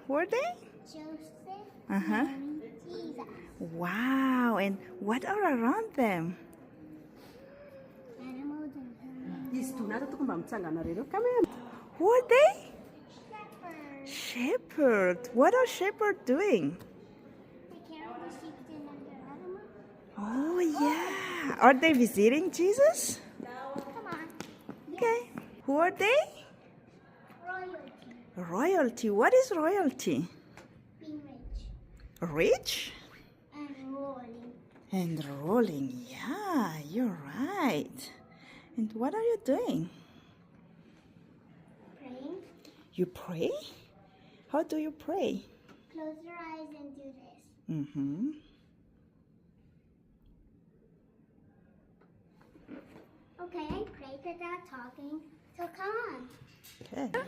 Who are they? Joseph, Uh-huh. Mary, Jesus. Wow, and what are around them? Animals and humans. Izy donata tokony mba mitsangana reo kamera. Who are they? Shepherds. Shepherd. What are shepherds doing? They care for the sheep and other animals. Oh, yeah. Are they visiting Jesus? Come on. Okay. Who are they? Royalty. Royalty. What is royalty? Being rich. Rich And rolling. and rolling. Yeah, you're right. And what are you doing? Praying. You pray? How do you pray? Close your eyes and do this. Mm-hmm. Okay, I prayed without talking. So come on. Okay. Bear.